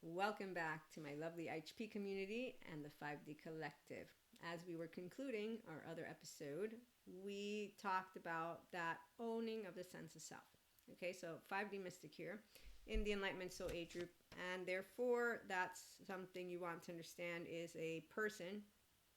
Welcome back to my lovely HP community and the 5D Collective. As we were concluding our other episode, we talked about that owning of the sense of self. Okay, so 5D Mystic here in the Enlightenment Soul Age group, and therefore that's something you want to understand is a person.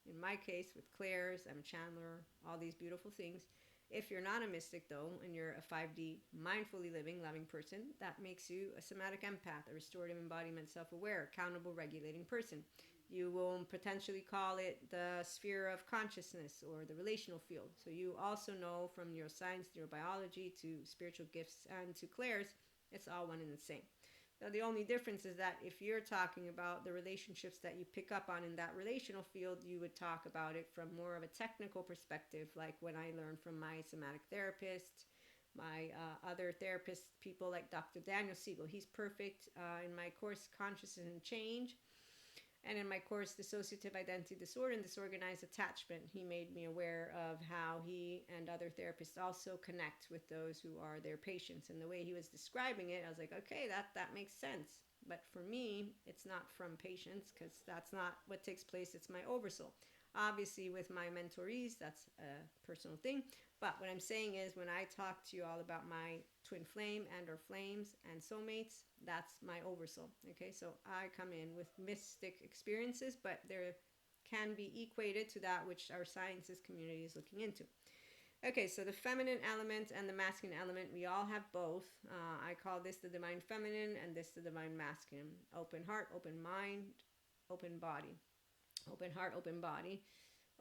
In my case, with Claire's, I'm a channeler, all these beautiful things. If you're not a mystic, though, and you're a 5D mindfully living, loving person, that makes you a somatic empath, a restorative embodiment, self aware, accountable, regulating person. You will potentially call it the sphere of consciousness or the relational field. So you also know from neuroscience, neurobiology to spiritual gifts and to Claire's, it's all one and the same. Now, the only difference is that if you're talking about the relationships that you pick up on in that relational field, you would talk about it from more of a technical perspective, like when I learned from my somatic therapist, my other therapist, people like Dr. Daniel Siegel. He's perfect in my course, Consciousness and Change. And in my course, Dissociative Identity Disorder and Disorganized Attachment, he made me aware of how he and other therapists also connect with those who are their patients. And the way he was describing it, I was like, okay, that makes sense. But for me, it's not from patients because that's not what takes place. It's my oversoul. Obviously, with my mentorees, that's a personal thing. But what I'm saying is when I talk to you all about my twin flame and or flames and soulmates, that's my oversoul. Okay, so I come in with mystic experiences, but there can be equated to that which our sciences community is looking into. Okay, so the feminine element and the masculine element, we all have both. I call this the divine feminine and this the divine masculine. Open heart, open mind, open body. Open heart, open body,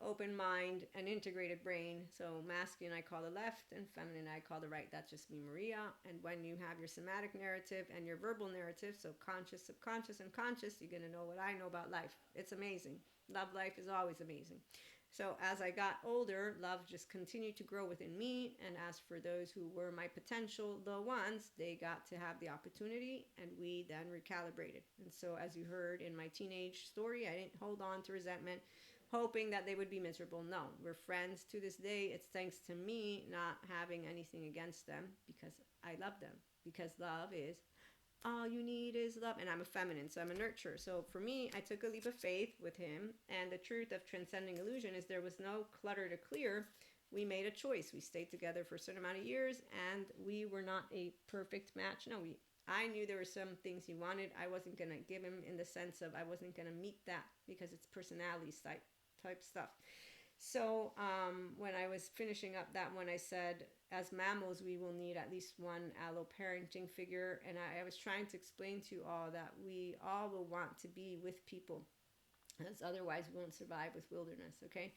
open mind, and integrated brain. So masculine I call the left and feminine I call the right. That's just me, Maria. And when you have your somatic narrative and your verbal narrative, so conscious, subconscious, and conscious, you're going to know what I know about life. It's amazing. Love life is always amazing. So as I got older, love just continued to grow within me. And as for those who were my potential, the ones, they got to have the opportunity and we then recalibrated. And so as you heard in my teenage story, I didn't hold on to resentment, hoping that they would be miserable. No, we're friends to this day. It's thanks to me not having anything against them because I love them. Because love is all you need is love. And I'm a feminine, so I'm a nurturer. So for me, I took a leap of faith with him. And the truth of transcending illusion is there was no clutter to clear. We made a choice. We stayed together for a certain amount of years, and we were not a perfect match. No, I knew there were some things he wanted. I wasn't going to give him in the sense of I wasn't going to meet that because it's personality type stuff. So when I was finishing up that one, I said, as mammals, we will need at least one allo-parenting figure. And I was trying to explain to you all that we all will want to be with people, as otherwise we won't survive with wilderness, okay?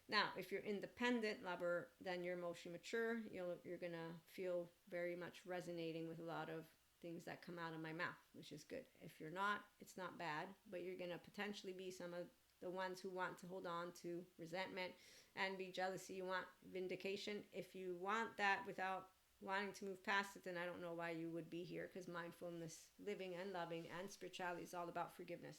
Now, if you're independent lover, then you're emotionally mature. You're going to feel very much resonating with a lot of things that come out of my mouth, which is good. If you're not, it's not bad, but you're going to potentially be some of the ones who want to hold on to resentment and be jealousy. You want vindication. If you want that without wanting to move past it, then I don't know why you would be here, because mindfulness, living and loving and spirituality is all about forgiveness.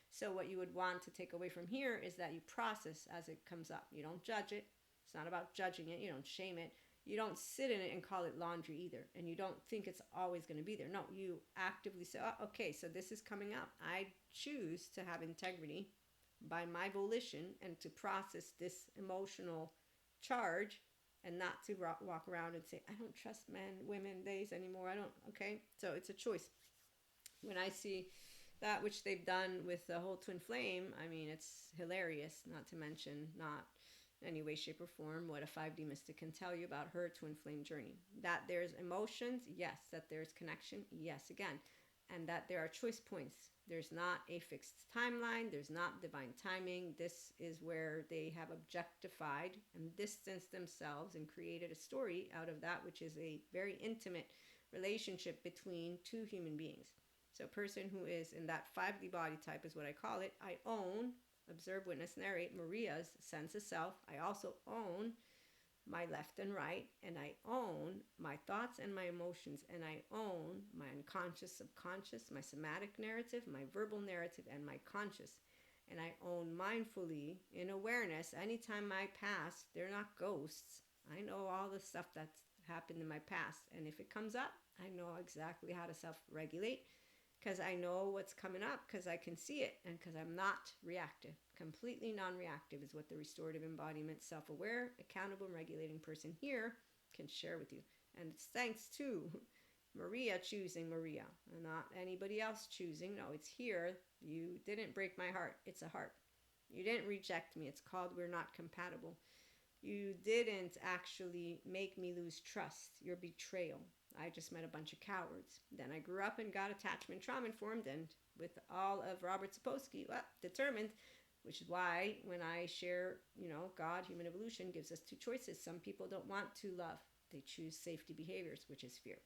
So what you would want to take away from here is that you process as it comes up. You don't judge it. It's not about judging it. You don't shame it. You don't sit in it and call it laundry either. And you don't think it's always going to be there. No, you actively say, oh, okay, so this is coming up. I choose to have integrity by my volition and to process this emotional charge and not to walk around and say, I don't trust men, women, theys anymore. I don't, okay? So it's a choice. When I see that which they've done with the whole twin flame, I mean, it's hilarious, not to mention not in any way, shape, or form what a 5D mystic can tell you about her twin flame journey. That there's emotions, yes. That there's connection, yes, again. And that there are choice points. There's not a fixed timeline. There's not divine timing. This is where they have objectified and distanced themselves and created a story out of that, which is a very intimate relationship between two human beings. So a person who is in that 5D body type is what I call it. I own, observe, witness, narrate Maria's sense of self. I also own my left and right, and I own my thoughts and my emotions, and I own my unconscious, subconscious, my somatic narrative, my verbal narrative, and my conscious. And I own mindfully in awareness. Anytime I pass, they're not ghosts. I know all the stuff that's happened in my past, and if it comes up, I know exactly how to self-regulate, because I know what's coming up, because I can see it, and because I'm not reactive. Completely non-reactive is what the restorative embodiment, self-aware, accountable, and regulating person here can share with you. And it's thanks to Maria choosing Maria, and not anybody else choosing. No, it's here. You didn't break my heart. It's a heart. You didn't reject me. It's called we're not compatible. You didn't actually make me lose trust. Your betrayal. I just met a bunch of cowards. Then I grew up and got attachment trauma informed, and with all of Robert Sapolsky, determined, which is why when I share, God, human evolution gives us two choices. Some people don't want to love. They choose safety behaviors, which is fear.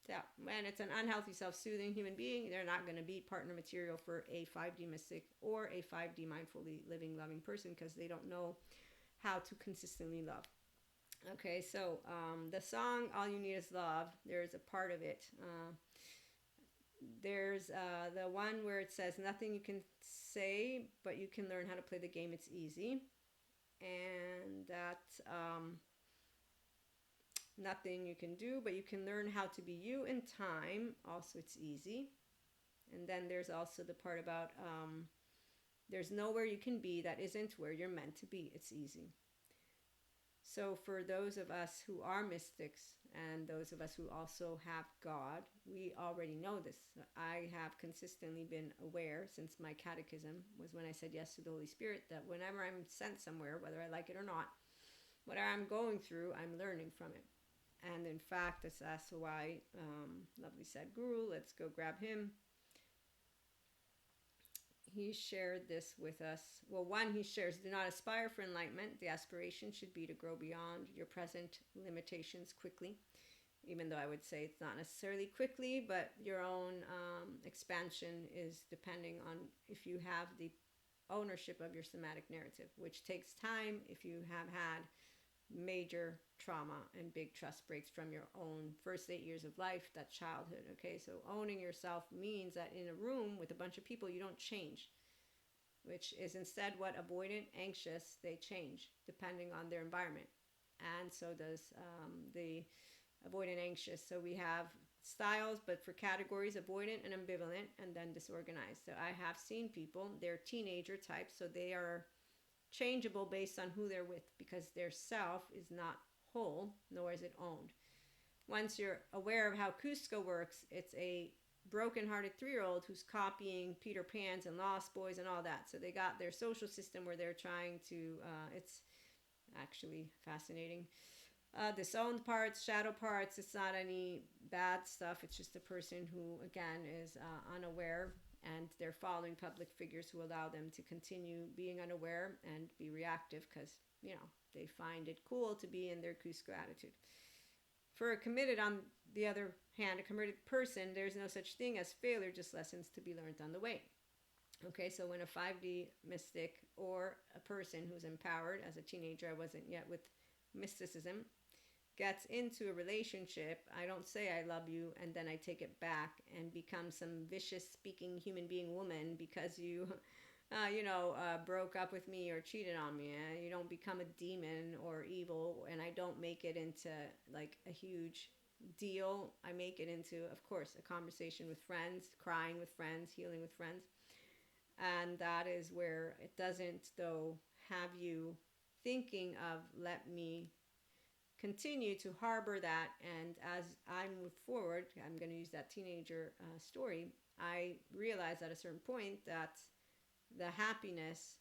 So when it's an unhealthy, self-soothing human being, they're not going to be partner material for a 5D mystic or a 5D mindfully living, loving person, because they don't know how to consistently love. Okay, so the song All You Need Is Love, there's a part of it. There's the one where it says, nothing you can say, but you can learn how to play the game. It's easy. And that nothing you can do, but you can learn how to be you in time. Also, it's easy. And then there's also the part about there's nowhere you can be that isn't where you're meant to be. It's easy. So for those of us who are mystics and those of us who also have God, we already know this. I have consistently been aware since my catechism was when I said yes to the Holy Spirit, that whenever I'm sent somewhere, whether I like it or not, whatever I'm going through, I'm learning from it. And in fact, that's why lovely Sadhguru, let's go grab him. He shared this with us. Well, one, he shares, do not aspire for enlightenment. The aspiration should be to grow beyond your present limitations quickly. Even though I would say it's not necessarily quickly, but your own expansion is depending on if you have the ownership of your somatic narrative, which takes time if you have had major trauma and big trust breaks from your own first 8 years of life, that childhood. Okay, so owning yourself means that in a room with a bunch of people, you don't change, which is instead what avoidant, anxious, they change depending on their environment. And so does the avoidant, anxious. So we have styles, but for categories, avoidant and ambivalent, and then disorganized. So I have seen people, they're teenager types, so they are changeable based on who they're with, because their self is not whole, nor is it owned. Once you're aware of how Cusco works, it's a broken-hearted 3-year-old who's copying Peter Pan's and Lost Boys and all that. So they got their social system where they're trying to, it's actually fascinating. Disowned parts, shadow parts, it's not any bad stuff. It's just a person who, again, is unaware, and they're following public figures who allow them to continue being unaware and be reactive because, they find it cool to be in their Cusco attitude. For a committed, on the other hand, a committed person, there's no such thing as failure, just lessons to be learned on the way. Okay, so when a 5D mystic or a person who's empowered, as a teenager, I wasn't yet with mysticism, gets into a relationship, I don't say I love you and then I take it back and become some vicious speaking human being woman because you broke up with me or cheated on me. You don't become a demon or evil, and I don't make it into like a huge deal. I make it into, of course, a conversation with friends, crying with friends, healing with friends. And that is where it doesn't, though, have you thinking of, let me continue to harbor that. And as I move forward, I'm going to use that teenager story, I realized at a certain point that the happiness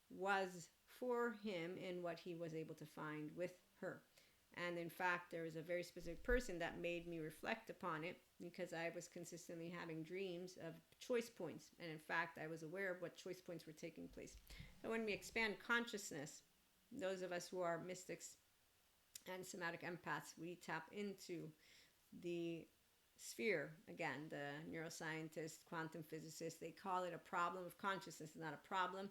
was for him in what he was able to find with her. And in fact, there was a very specific person that made me reflect upon it, because I was consistently having dreams of choice points. And in fact, I was aware of what choice points were taking place. And when we expand consciousness, those of us who are mystics and somatic empaths, we tap into the sphere. Again, the neuroscientists, quantum physicists, they call it a problem of consciousness. It's not a problem.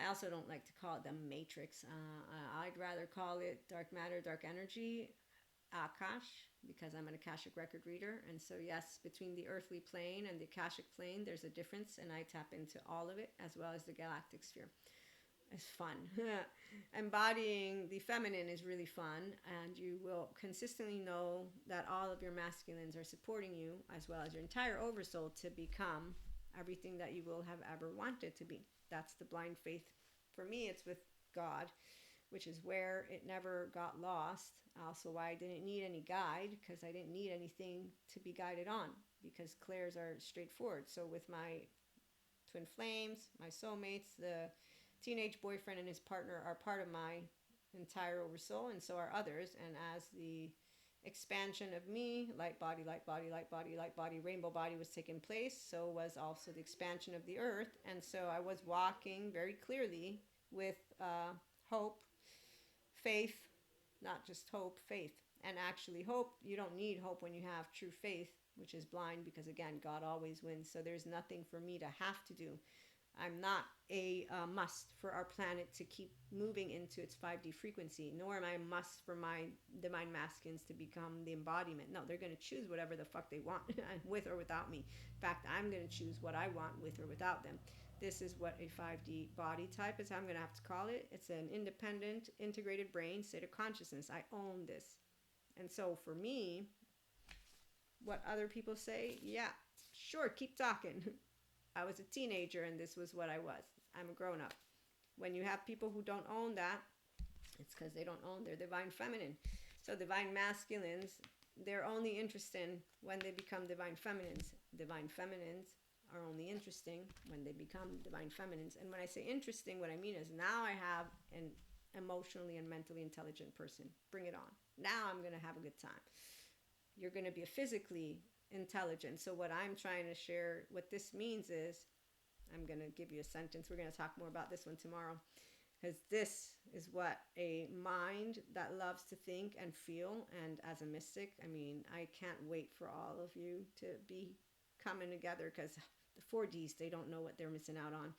I also don't like to call it the matrix. I'd rather call it dark matter, dark energy, Akash, because I'm an Akashic record reader. And so yes, between the earthly plane and the Akashic plane, there's a difference, and I tap into all of it, as well as the galactic sphere. is fun. Embodying the feminine is really fun, and you will consistently know that all of your masculines are supporting you, as well as your entire oversoul, to become everything that you will have ever wanted to be. That's the blind faith. For me, it's with God, which is where it never got lost. Also, why I didn't need any guide, because I didn't need anything to be guided on, because clairs are straightforward. So with my twin flames, my soulmates, the teenage boyfriend and his partner are part of my entire oversoul, and so are others. And as the expansion of me, light body, light body, light body, light body, rainbow body, was taking place, so was also the expansion of the earth. And so I was walking very clearly with hope, faith, not just hope, faith. And actually, hope, you don't need hope when you have true faith, which is blind, because again, God always wins. So there's nothing for me to have to do. I'm not a must for our planet to keep moving into its 5D frequency, nor am I a must for my divine masculines to become the embodiment. No, they're going to choose whatever the fuck they want, with or without me. In fact, I'm going to choose what I want with or without them. This is what a 5D body type is, how I'm going to have to call it. It's an independent, integrated brain state of consciousness. I own this. And so for me, what other people say, yeah, sure, keep talking. I was a teenager and this was what I was. I'm a grown up. When you have people who don't own that, it's because they don't own their divine feminine. So divine masculines, they're only interesting when they become divine feminines. Divine feminines are only interesting when they become divine feminines. And when I say interesting, what I mean is now I have an emotionally and mentally intelligent person. Bring it on. Now I'm going to have a good time. You're going to be a physically intelligent. So what I'm trying to share, what this means is, I'm going to give you a sentence. We're going to talk more about this one tomorrow, because this is what a mind that loves to think and feel. And as a mystic, I mean, I can't wait for all of you to be coming together, because the 4Ds, they don't know what they're missing out on.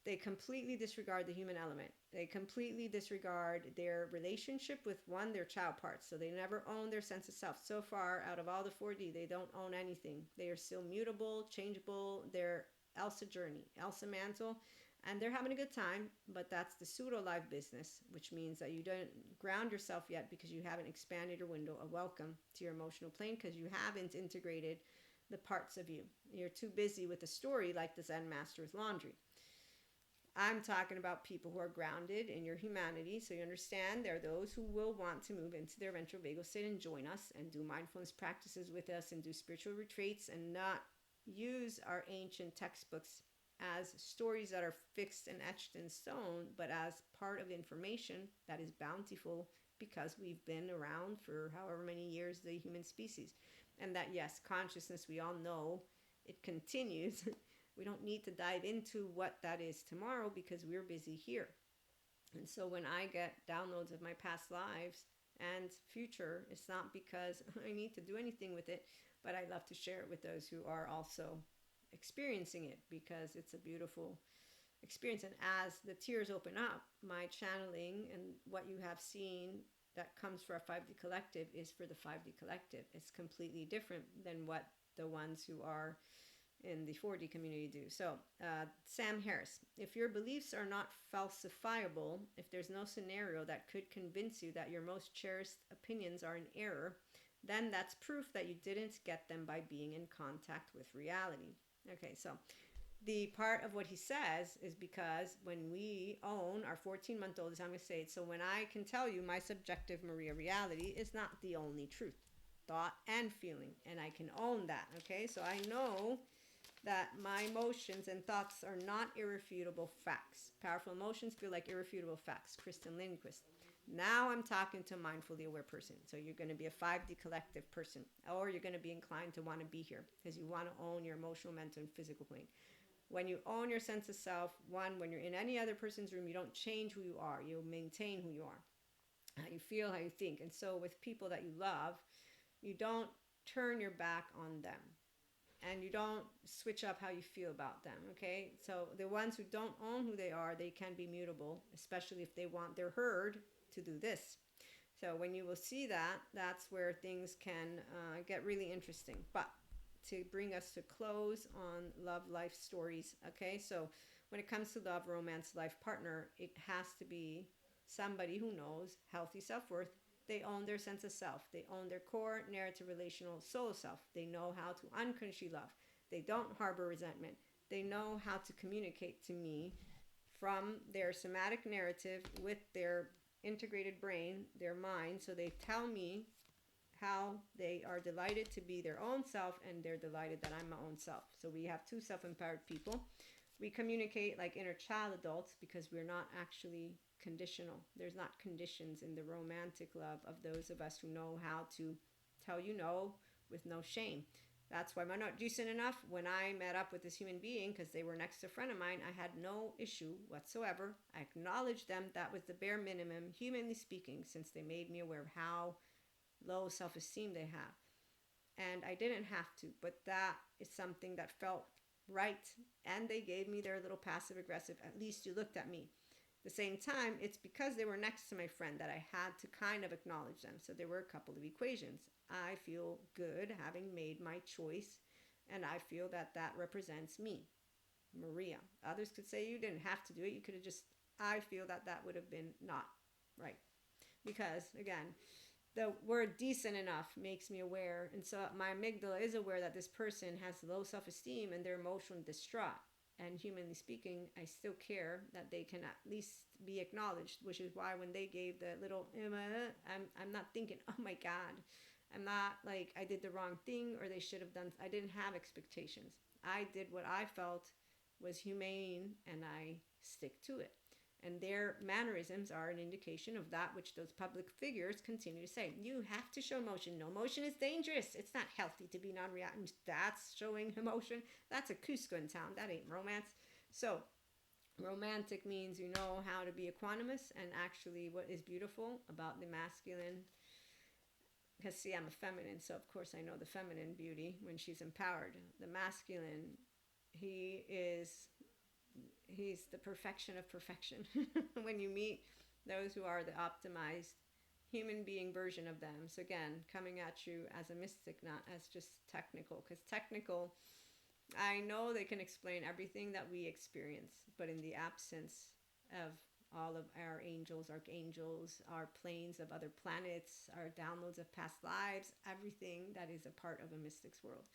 They completely disregard the human element. They completely disregard their relationship with their child parts. So they never own their sense of self. So far, out of all the 4D, they don't own anything. They are still mutable, changeable. They're Elsa Journey, Elsa Mantle, and they're having a good time. But that's the pseudo-live business, which means that you don't ground yourself yet because you haven't expanded your window of welcome to your emotional plane, because you haven't integrated the parts of you. You're too busy with the story, like the Zen Master's laundry. I'm talking about people who are grounded in your humanity. So you understand there are those who will want to move into their ventral vagal state and join us and do mindfulness practices with us and do spiritual retreats, and not use our ancient textbooks as stories that are fixed and etched in stone, but as part of information that is bountiful, because we've been around for however many years, the human species. And that, yes, consciousness, we all know it continues. We don't need to dive into what that is tomorrow, because we're busy here. And so when I get downloads of my past lives and future, it's not because I need to do anything with it, but I love to share it with those who are also experiencing it, because it's a beautiful experience. And as the tiers open up, my channeling and what you have seen that comes for a 5D collective is for the 5D collective. It's completely different than what the ones who are in the 4D community do. So Sam Harris, if your beliefs are not falsifiable, if there's no scenario that could convince you that your most cherished opinions are in error, then that's proof that you didn't get them by being in contact with reality. Okay, so the part of what he says is because when we own our 14-month-old, as I'm going to say it, so when I can tell you my subjective Maria reality is not the only truth, thought and feeling, and I can own that, okay? So I know that my emotions and thoughts are not irrefutable facts. Powerful emotions feel like irrefutable facts. Kristen Lindquist. Now I'm talking to a mindfully aware person. So you're going to be a 5D collective person, or you're going to be inclined to want to be here because you want to own your emotional, mental, and physical plane. When you own your sense of self, when you're in any other person's room, you don't change who you are. You maintain who you are, how you feel, how you think. And so with people that you love, you don't turn your back on them. And you don't switch up how you feel about them, okay? So the ones who don't own who they are, they can be mutable, especially if they want their herd to do this. So when you will see that, that's where things can get really interesting. But to bring us to close on love life stories. Okay, so when it comes to love, romance, life partner, it has to be somebody who knows healthy self-worth. They own their sense of self. They own their core narrative relational soul self. They know how to unconditionally love. They don't harbor resentment. They know how to communicate to me from their somatic narrative with their integrated brain, their mind. So they tell me how they are delighted to be their own self, and they're delighted that I'm my own self. So we have two self-empowered people. We communicate like inner child adults because we're not actually conditional. There's not conditions in the romantic love of those of us who know how to tell you no with no shame. That's why I'm not decent enough. When I met up with this human being, because they were next to a friend of mine, I had no issue whatsoever. I acknowledged them. That was the bare minimum, humanly speaking, since they made me aware of how low self-esteem they have. And I didn't have to, but that is something that felt right. And they gave me their little passive aggressive, at least you looked at me. At the same time, it's because they were next to my friend that I had to kind of acknowledge them. So there were a couple of equations. I feel good having made my choice, and I feel that that represents me, Maria. Others could say you didn't have to do it. You could have just, I feel that that would have been not right. Because, again, the word decent enough makes me aware. And so my amygdala is aware that this person has low self-esteem and they're emotionally distraught. And humanly speaking, I still care that they can at least be acknowledged, which is why when they gave the little, I'm not thinking, oh my God, I'm not like I did the wrong thing or they should have done. I didn't have expectations. I did what I felt was humane and I stick to it. And their mannerisms are an indication of that which those public figures continue to say. You have to show emotion. No, emotion is dangerous. It's not healthy to be non-reactive. That's showing emotion. That's a Cusco in town. That ain't romance. So romantic means you know how to be equanimous. And actually what is beautiful about the masculine, because see, I'm a feminine, so of course I know the feminine beauty when she's empowered. The masculine, he's the perfection of perfection. When you meet those who are the optimized human being version of them. So again, coming at you as a mystic, not as just technical, because technical, I know they can explain everything that we experience, but in the absence of all of our angels, archangels, our planes of other planets, our downloads of past lives, everything that is a part of a mystic's world.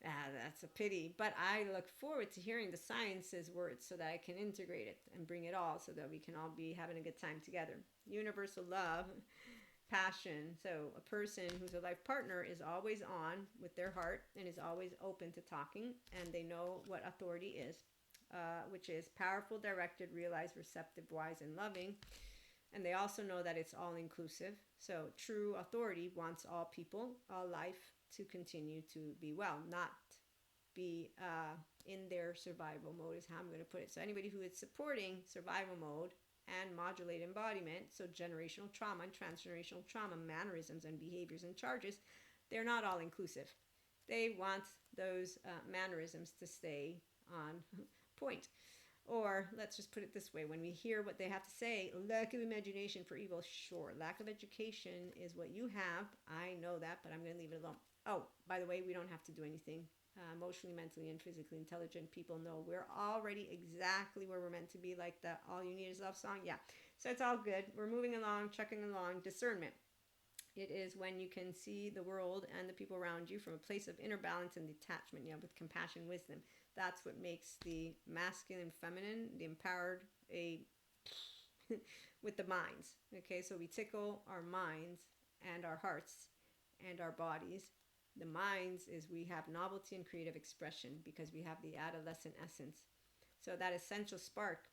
That's a pity. But I look forward to hearing the science's words so that I can integrate it and bring it all so that we can all be having a good time together. Universal love, passion. So a person who's a life partner is always on with their heart and is always open to talking, and they know what authority is, which is powerful, directed, realized, receptive, wise, and loving. And they also know that it's all inclusive. So true authority wants all people, all life, to continue to be well, not be in their survival mode is how I'm going to put it. So anybody who is supporting survival mode and modulate embodiment, so generational trauma and transgenerational trauma, mannerisms and behaviors and charges, they're not all inclusive. They want those mannerisms to stay on point. Or let's just put it this way, when we hear what they have to say, lack of imagination for evil, sure. Lack of education is what you have. I know that, but I'm going to leave it alone. Oh, by the way, we don't have to do anything. Emotionally, mentally, and physically intelligent people know we're already exactly where we're meant to be, like the All You Need Is Love song. Yeah, so it's all good. We're moving along, chugging along. Discernment. It is when you can see the world and the people around you from a place of inner balance and detachment, with compassion, wisdom. That's what makes the masculine, feminine, the empowered, with the minds. Okay, so we tickle our minds and our hearts and our bodies. The minds is we have novelty and creative expression because we have the adolescent essence. So that essential spark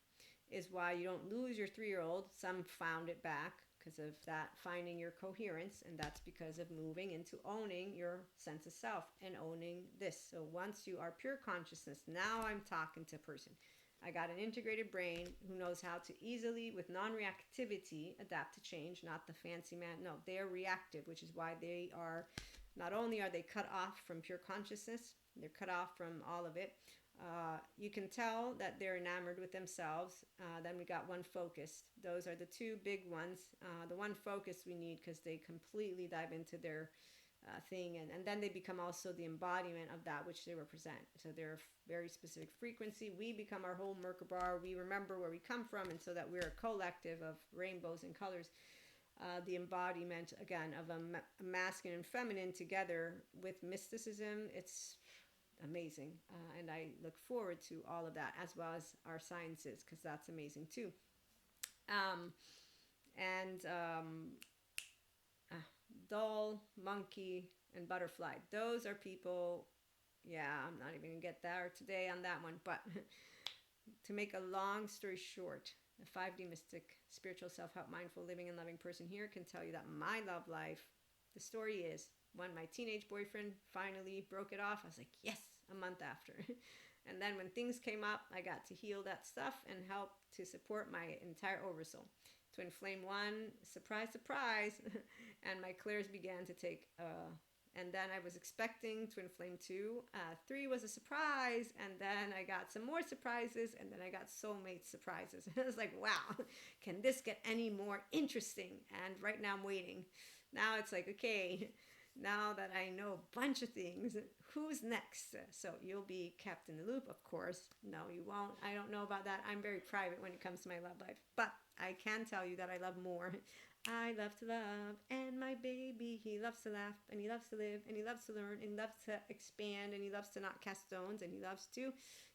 is why you don't lose your 3-year-old. Some found it back because of that, finding your coherence, and that's because of moving into owning your sense of self and owning this. So once you are pure consciousness, now I'm talking to a person. I got an integrated brain who knows how to easily, with non-reactivity, adapt to change, not the fancy man. No, they're reactive, which is why they are, not only are they cut off from pure consciousness, they're cut off from all of it. You can tell that they're enamored with themselves. Then we got one focused. Those are the two big ones. The one focused we need because they completely dive into their thing, and then they become also the embodiment of that which they represent. So they're a very specific frequency. We become our whole Merkaba. We remember where we come from, and so that we're a collective of rainbows and colors. The embodiment again of a masculine and feminine together with mysticism. It's amazing, and I look forward to all of that, as well as our sciences, because that's amazing too. Um, and Doll, monkey, and butterfly. Those are people. Yeah, I'm not even gonna get there today on that one. But to make a long story short, a 5D mystic, spiritual self-help, mindful living and loving person here can tell you that my love life, the story is when my teenage boyfriend finally broke it off, I was like, yes, a month after. And then when things came up, I got to heal that stuff and help to support my entire oversoul. Twin flame 1, surprise, surprise. And my clairs began to take, and then I was expecting twin flame 2. 3 was a surprise, and then I got some more surprises, and then I got soulmate surprises. I was like, wow, can this get any more interesting? And right now I'm waiting. Now it's like, okay, now that I know a bunch of things, who's next? So you'll be kept in the loop, of course. No, you won't. I don't know about that. I'm very private when it comes to my love life. But I can tell you that I love more. I love to love, and my baby, he loves to laugh, and he loves to live, and he loves to learn, and he loves to expand, and he loves to not cast stones, and he loves to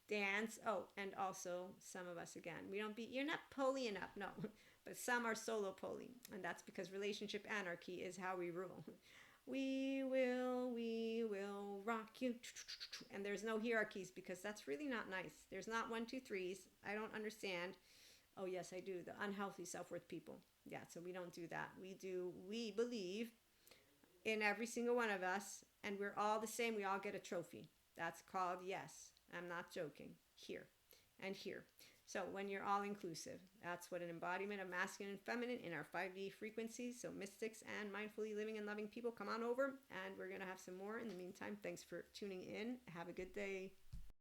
dance. Oh, and also some of us, again, you're not poly enough, no. But some are solo poly, and that's because relationship anarchy is how we rule. We will rock you. And there's no hierarchies, because that's really not nice. There's not 1, 2, 3s. I don't understand. Oh, yes, I do. The unhealthy self-worth people. Yeah, so we don't do that. We believe in every single one of us, and we're all the same. We all get a trophy. That's called, yes, I'm not joking, here and here. So when you're all inclusive, that's what an embodiment of masculine and feminine in our 5D frequencies. So mystics and mindfully living and loving people, come on over, and we're going to have some more. In the meantime, thanks for tuning in. Have a good day.